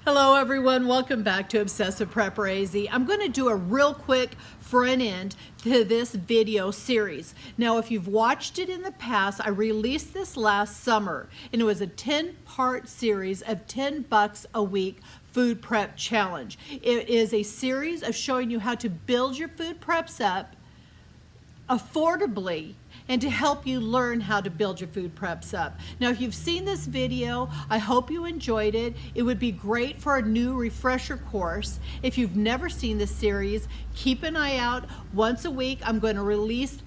Hello everyone, welcome back to Obsessive Preparedness. I'm going to do a real quick front end to this video series. Now if you've watched it in the past, I released this last summer and it was a 10-part series of $10 a week food prep challenge. It is a series of showing you how to build your food preps up affordably and to help you learn how to build your food preps up. Now, if you've seen this video, I hope you enjoyed it. It would be great for a new refresher course. If you've never seen this series, keep an eye out. Once a week, I'm going to release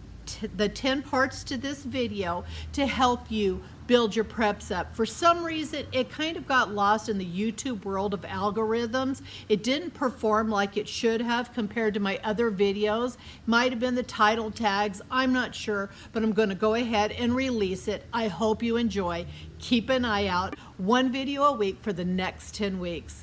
the 10 parts to this video to help you build your preps up. For some reason, it kind of got lost in the YouTube world of algorithms. It didn't perform like it should have compared to my other videos. Might have been the title tags, I'm not sure, but I'm going to go ahead and release it. I hope you enjoy. Keep an eye out. One video a week for the next 10 weeks.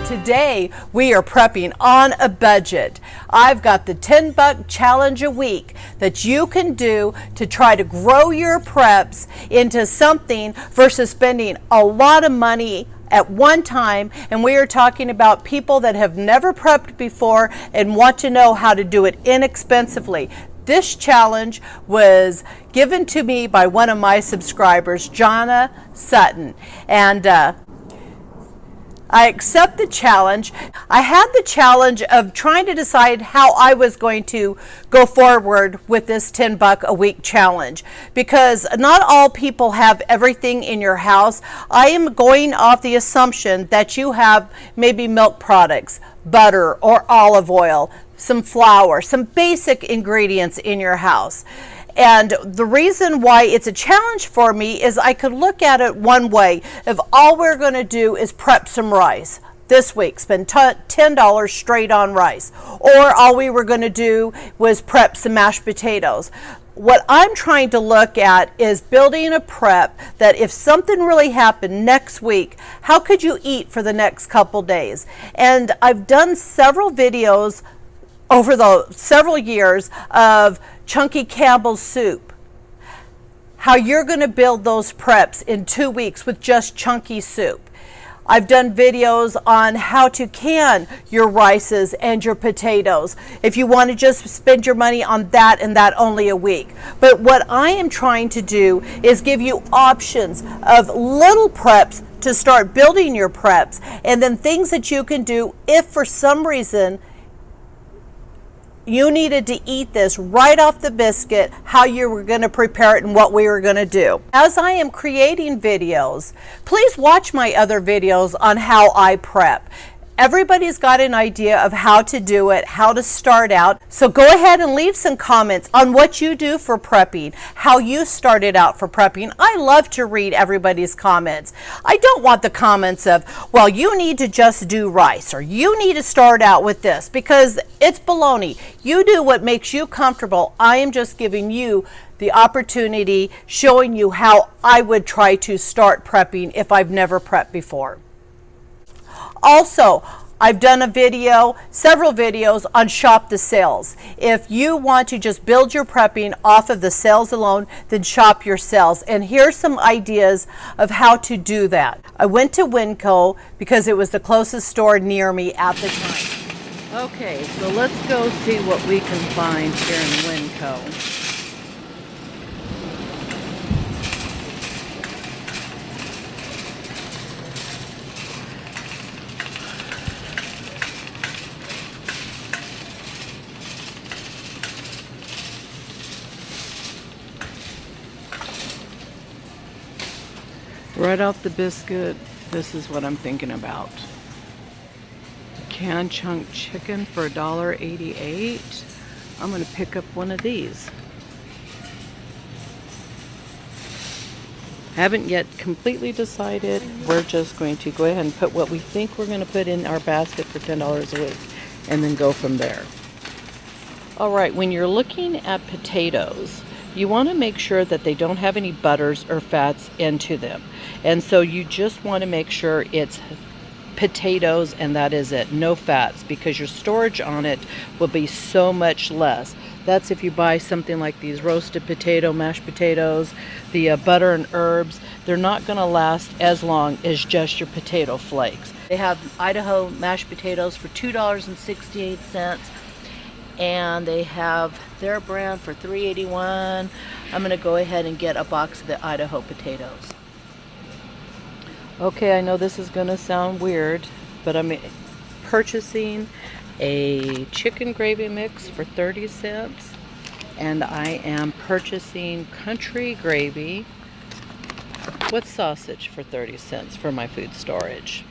Today we are prepping on a budget. I've got the $10 challenge a week that you can do to try to grow your preps into something versus spending a lot of money at one time. And we are talking about people that have never prepped before and want to know how to do it inexpensively. This challenge was given to me by one of my subscribers, Jonna Sutton, and I accept the challenge. I had the challenge of trying to decide how I was going to go forward with this $10 a week challenge because not all people have everything in your house. I am going off the assumption that you have maybe milk products, butter or olive oil, some flour, some basic ingredients in your house. And the reason why it's a challenge for me is I could look at it one way. If all we're going to do is prep some rice this week, spend $10 straight on rice, or all we were going to do was prep some mashed potatoes. What I'm trying to look at is building a prep that if something really happened next week, how could you eat for the next couple days? And I've done several videos over the several years of Chunky Campbell's soup, how you're going to build those preps in 2 weeks with just chunky soup. I've done videos on how to can your rices and your potatoes if you want to just spend your money on that and that only a week. But what I am trying to do is give you options of little preps to start building your preps, and then things that you can do if for some reason you needed to eat this right off the biscuit, how you were going to prepare it and what we were going to do. As I am creating videos, please watch my other videos on how I prep. Everybody's got an idea of how to do it, how to start out. So go ahead and leave some comments on what you do for prepping, how you started out for prepping. I love to read everybody's comments. I don't want the comments of, well, you need to just do rice, or you need to start out with this, because it's baloney. You do what makes you comfortable. I am just giving you the opportunity, showing you how I would try to start prepping if I've never prepped before. Also, I've done several videos on shop the sales. If you want to just build your prepping off of the sales alone, then shop your sales. And here's some ideas of how to do that. I went to Winco because it was the closest store near me at the time. Okay, so let's go see what we can find here in Winco. Right off the biscuit, this is what I'm thinking about. Canned chunk chicken for $1.88. I'm going to pick up one of these. Haven't yet completely decided. We're just going to go ahead and put what we think we're going to put in our basket for $10 a week and then go from there. All right, when you're looking at potatoes, you want to make sure that they don't have any butters or fats into them. And so you just want to make sure it's potatoes, and that is it. No fats, because your storage on it will be so much less. That's if you buy something like these roasted potato, mashed potatoes, the butter and herbs. They're not going to last as long as just your potato flakes. They have Idaho mashed potatoes for $2.68, and they have their brand for $3.81. I'm going to go ahead and get a box of the Idaho potatoes. Okay, I know this is going to sound weird, but I'm purchasing a chicken gravy mix for 30 cents, and I am purchasing country gravy with sausage for 30 cents for my food storage.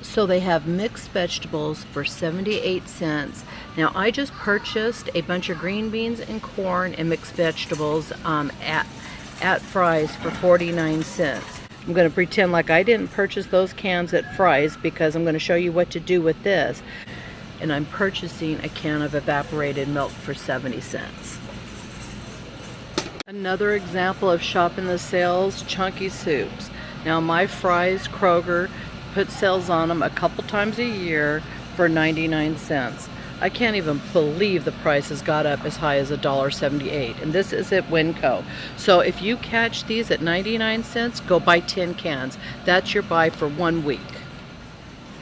So they have mixed vegetables for 78 cents. Now I just purchased a bunch of green beans and corn and mixed vegetables at Fry's for 49 cents. I'm going to pretend like I didn't purchase those cans at Fry's, because I'm going to show you what to do with this. And I'm purchasing a can of evaporated milk for 70 cents. Another example of shopping the sales, chunky soups. Now my Fry's Kroger puts sales on them a couple times a year for 99 cents. I can't even believe the price has got up as high as $1.78, and this is at Winco. So if you catch these at 99 cents, go buy 10 cans. That's your buy for 1 week.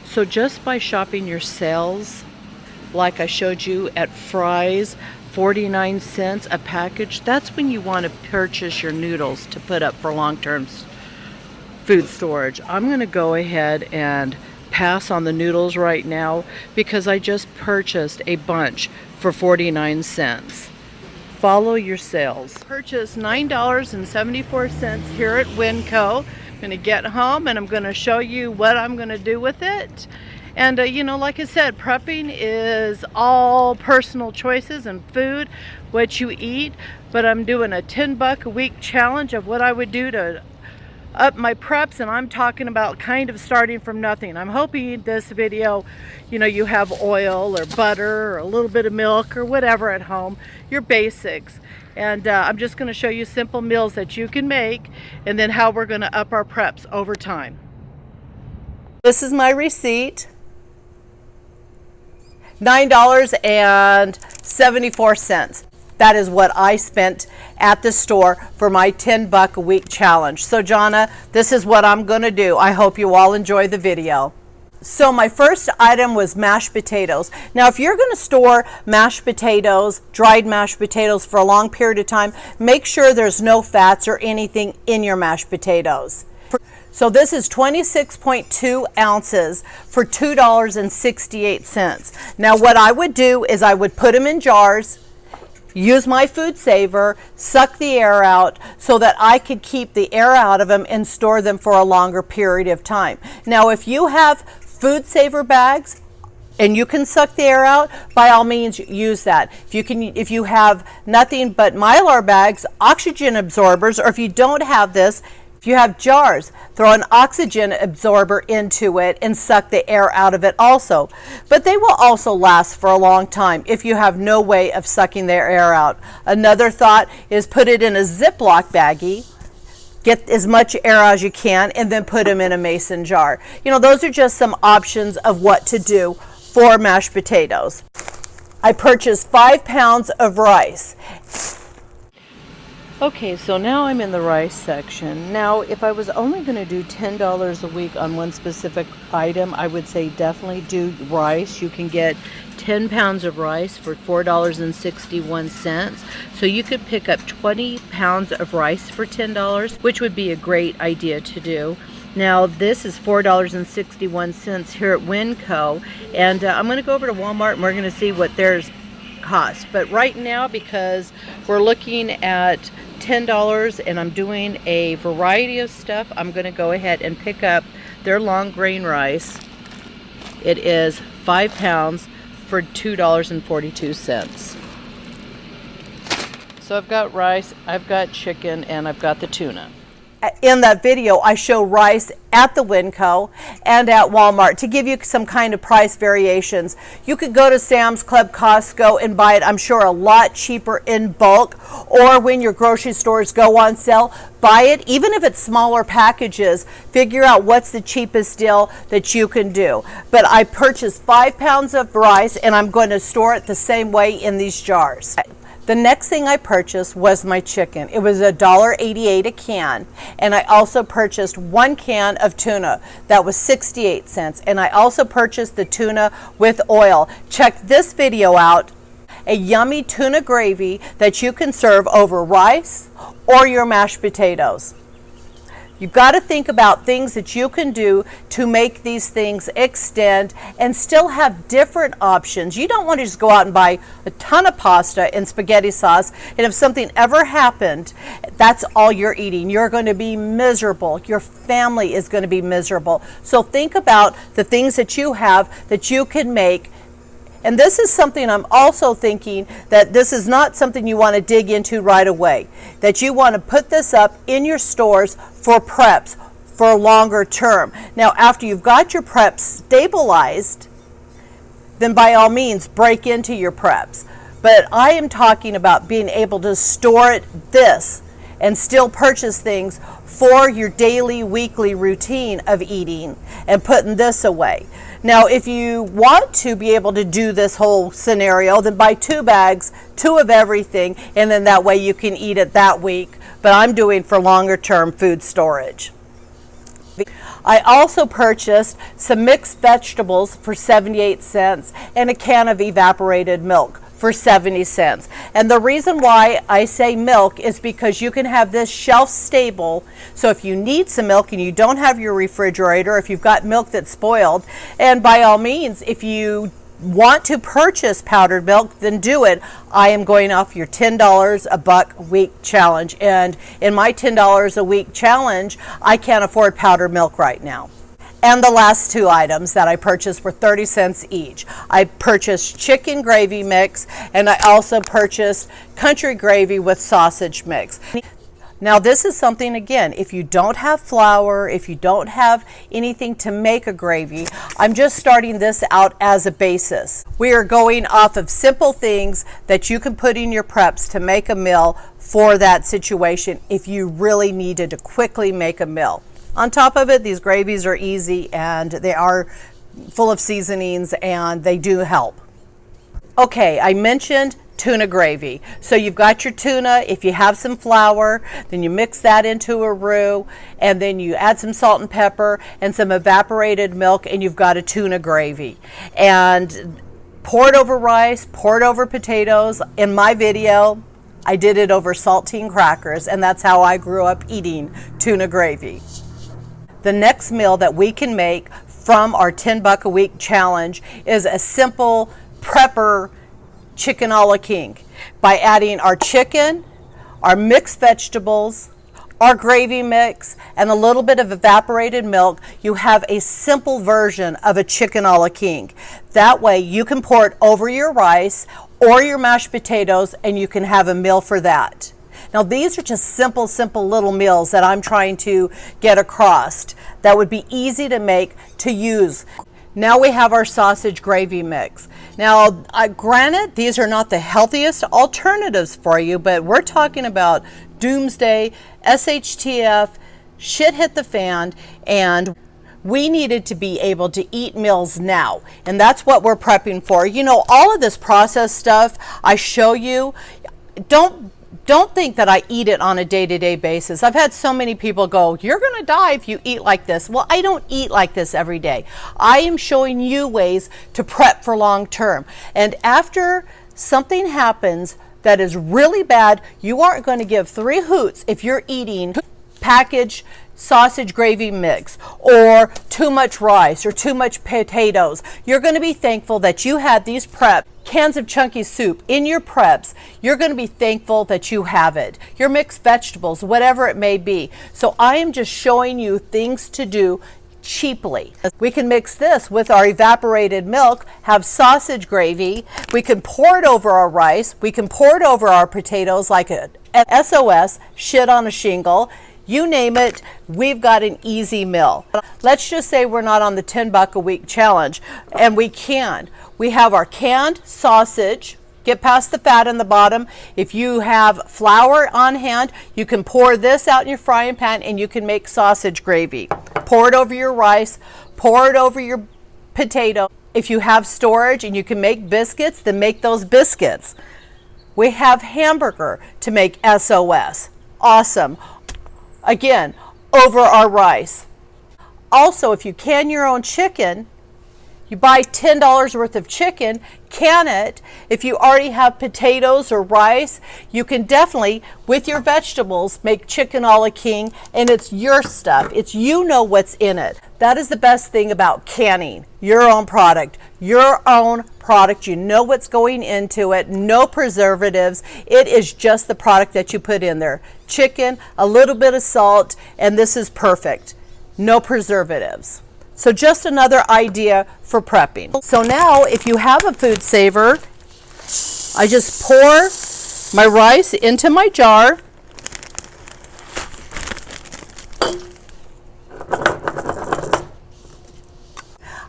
So just by shopping your sales, like I showed you at Fry's, 49 cents a package, that's when you want to purchase your noodles to put up for long-term food storage. I'm going to go ahead and pass on the noodles right now, because I just purchased a bunch for 49 cents. Follow your sales. Purchased $9.74 here at Winco. I'm going to get home and I'm going to show you what I'm going to do with it. And you know, like I said, prepping is all personal choices and food, what you eat. But I'm doing a $10 a week challenge of what I would do to up my preps, and I'm talking about kind of starting from nothing. I'm hoping this video, you know, you have oil or butter or a little bit of milk or whatever at home, your basics. And I'm just going to show you simple meals that you can make, and then how we're going to up our preps over time. This is my receipt. $9.74. That is what I spent at the store for my $10 a week challenge. So Jonna, this is what I'm going to do. I hope you all enjoy the video. So my first item was mashed potatoes. Now if you're going to store mashed potatoes, dried mashed potatoes for a long period of time, make sure there's no fats or anything in your mashed potatoes. So this is 26.2 ounces for $2.68. Now what I would do is I would put them in jars, use my food saver, suck the air out so that I could keep the air out of them and store them for a longer period of time. Now, if you have food saver bags and you can suck the air out, by all means use that. If you have nothing but Mylar bags, oxygen absorbers, or if you don't have this, if you have jars, throw an oxygen absorber into it and suck the air out of it also. But they will also last for a long time if you have no way of sucking their air out. Another thought is put it in a Ziploc baggie, get as much air as you can, and then put them in a mason jar. You know, those are just some options of what to do for mashed potatoes. I purchased 5 pounds of rice. Okay, so now I'm in the rice section. Now, if I was only going to do $10 a week on one specific item, I would say definitely do rice. You can get 10 pounds of rice for $4.61. So you could pick up 20 pounds of rice for $10, which would be a great idea to do. Now, this is $4.61 here at Winco, and I'm going to go over to Walmart and we're going to see what theirs cost. But right now, because we're looking at $10 and I'm doing a variety of stuff, I'm going to go ahead and pick up their long grain rice. It is 5 pounds for $2.42. So I've got rice, I've got chicken, and I've got the tuna. in that video, I show rice at the Winco and at Walmart to give you some kind of price variations. You could go to Sam's Club, Costco, and buy it, I'm sure, a lot cheaper in bulk, or when your grocery stores go on sale, buy it, even if it's smaller packages. Figure out what's the cheapest deal that you can do. But I purchased 5 pounds of rice, and I'm going to store it the same way in these jars. The next thing I purchased was my chicken. It was $1.88 a can, and I also purchased 1 can of tuna. That was 68 cents, and I also purchased the tuna with oil. Check this video out, a yummy tuna gravy that you can serve over rice or your mashed potatoes. You've got to think about things that you can do to make these things extend and still have different options. You don't want to just go out and buy a ton of pasta and spaghetti sauce, and if something ever happened, that's all you're eating. You're going to be miserable. Your family is going to be miserable. So think about the things that you have that you can make. And this is something I'm also thinking that this is not something you want to dig into right away, that you want to put this up in your stores for preps for longer term. Now, after you've got your preps stabilized, then by all means break into your preps. But I am talking about being able to store this and still purchase things for your daily, weekly routine of eating and putting this away. Now, if you want to be able to do this whole scenario, then buy 2 bags, 2 of everything, and then that way you can eat it that week. But I'm doing for longer term food storage. I also purchased some mixed vegetables for 78 cents and a can of evaporated milk for 70 cents. And the reason why I say milk is because you can have this shelf stable. So if you need some milk and you don't have your refrigerator, if you've got milk that's spoiled, and by all means, if you want to purchase powdered milk, then do it. I am going off your $10 a buck week challenge. And in my $10 a week challenge, I can't afford powdered milk right now. And the last 2 items that I purchased were 30 cents each. I purchased chicken gravy mix, and I also purchased country gravy with sausage mix. Now this is something, again, if you don't have flour, if you don't have anything to make a gravy, I'm just starting this out as a basis. We are going off of simple things that you can put in your preps to make a meal for that situation if you really needed to quickly make a meal. On top of it, these gravies are easy and they are full of seasonings and they do help. Okay, I mentioned tuna gravy. So you've got your tuna. If you have some flour, then you mix that into a roux, and then you add some salt and pepper and some evaporated milk, and you've got a tuna gravy. And pour it over rice, pour it over potatoes. In my video, I did it over saltine crackers, and that's how I grew up eating tuna gravy. The next meal that we can make from our 10 buck a week challenge is a simple prepper chicken a la king by adding our chicken, our mixed vegetables, our gravy mix, and a little bit of evaporated milk. You have a simple version of a chicken a la king. That way you can pour it over your rice or your mashed potatoes, and you can have a meal for that. Now these are just simple little meals that I'm trying to get across that would be easy to make, to use. Now we have our sausage gravy mix. Now granted, these are not the healthiest alternatives for you, but we're talking about doomsday, SHTF, shit hit the fan, and we needed to be able to eat meals now, and that's what we're prepping for. You know, all of this processed stuff I show you, don't think that I eat it on a day-to-day basis. I've had so many people go, you're going to die if you eat like this. Well, I don't eat like this every day. I am showing you ways to prep for long term. And after something happens that is really bad, you aren't going to give 3 hoots if you're eating packaged sausage gravy mix or too much rice or too much potatoes. You're going to be thankful that you had these prep cans of chunky soup in your preps. You're going to be thankful that you have it. Your mixed vegetables, whatever it may be. So I am just showing you things to do cheaply. We can mix this with our evaporated milk, have sausage gravy. We can pour it over our rice. We can pour it over our potatoes like a SOS, shit on a shingle. You name it, we've got an easy meal. Let's just say we're not on the 10 buck a week challenge, and we can. We have our canned sausage. Get past the fat in the bottom. If you have flour on hand, you can pour this out in your frying pan and you can make sausage gravy. Pour it over your rice, pour it over your potato. If you have storage and you can make biscuits, then make those biscuits. We have hamburger to make SOS. Awesome. Again, over our rice. Also, if you can your own chicken, you buy $10 worth of chicken, can it. If you already have potatoes or rice, you can definitely, with your vegetables, make chicken a la king, and it's your stuff. It's, you know what's in it. That is the best thing about canning. Your own product. Your own product. You know what's going into it. No preservatives. It is just the product that you put in there. Chicken, a little bit of salt, and this is perfect. No preservatives. So just another idea for prepping. So now if you have a food saver, I just pour my rice into my jar.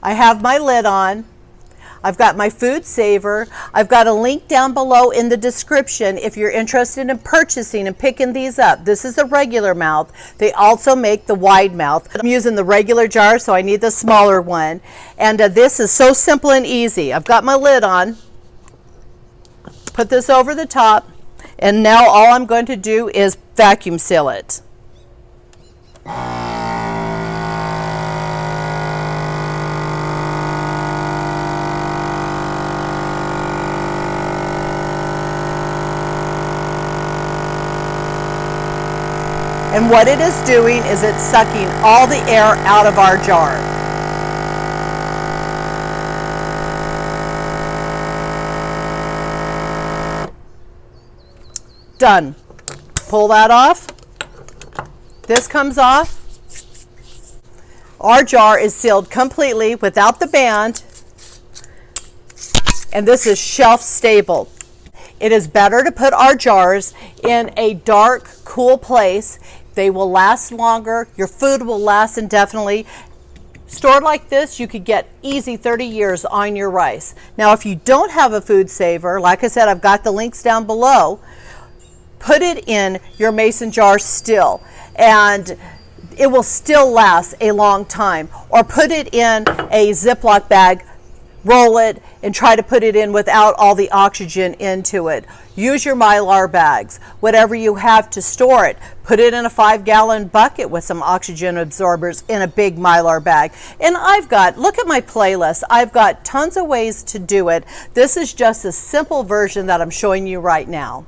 I have my lid on. I've got my food saver. I've got a link down below in the description if you're interested in purchasing and picking these up. This is the regular mouth. They also make the wide mouth. I'm using the regular jar, so I need the smaller one. And this is so simple and easy. I've got my lid on. Put this over the top. And now all I'm going to do is vacuum seal it. And what it is doing is it's sucking all the air out of our jar. Done. Pull that off. This comes off. Our jar is sealed completely without the band. And this is shelf stable. It is better to put our jars in a dark, cool place. They will last longer. Your food will last indefinitely. Stored like this, you could get easy 30 years on your rice. Now, if you don't have a food saver, like I said, I've got the links down below. Put it in your mason jar still, and it will still last a long time. Or put it in a Ziploc bag, roll it, and try to put it in without all the oxygen into it. Use your Mylar bags, whatever you have to store it. Put it in a 5-gallon bucket with some oxygen absorbers in a big Mylar bag. And I've got, look at my playlist, I've got tons of ways to do it. This is just a simple version that I'm showing you right now.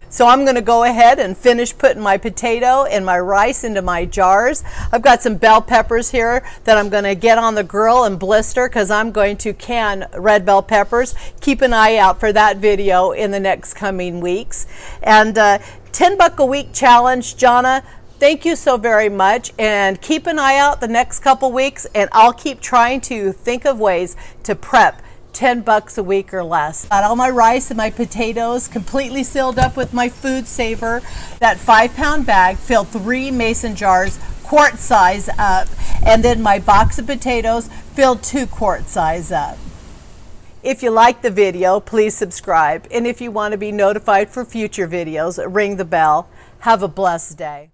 So I'm going to go ahead and finish putting my potato and my rice into my jars. I've got some bell peppers here that I'm going to get on the grill and blister because I'm going to can red bell peppers. Keep an eye out for that video in the next coming weeks. And 10 buck a week challenge, Jonna. Thank you so very much, and keep an eye out the next couple weeks, and I'll keep trying to think of ways to prep 10 bucks a week or less. Got all my rice and my potatoes completely sealed up with my food saver. That 5-pound bag filled 3 mason jars, quart size up, and then my box of potatoes filled 2 quart size up. If you like the video, please subscribe, and if you want to be notified for future videos, ring the bell. Have a blessed day.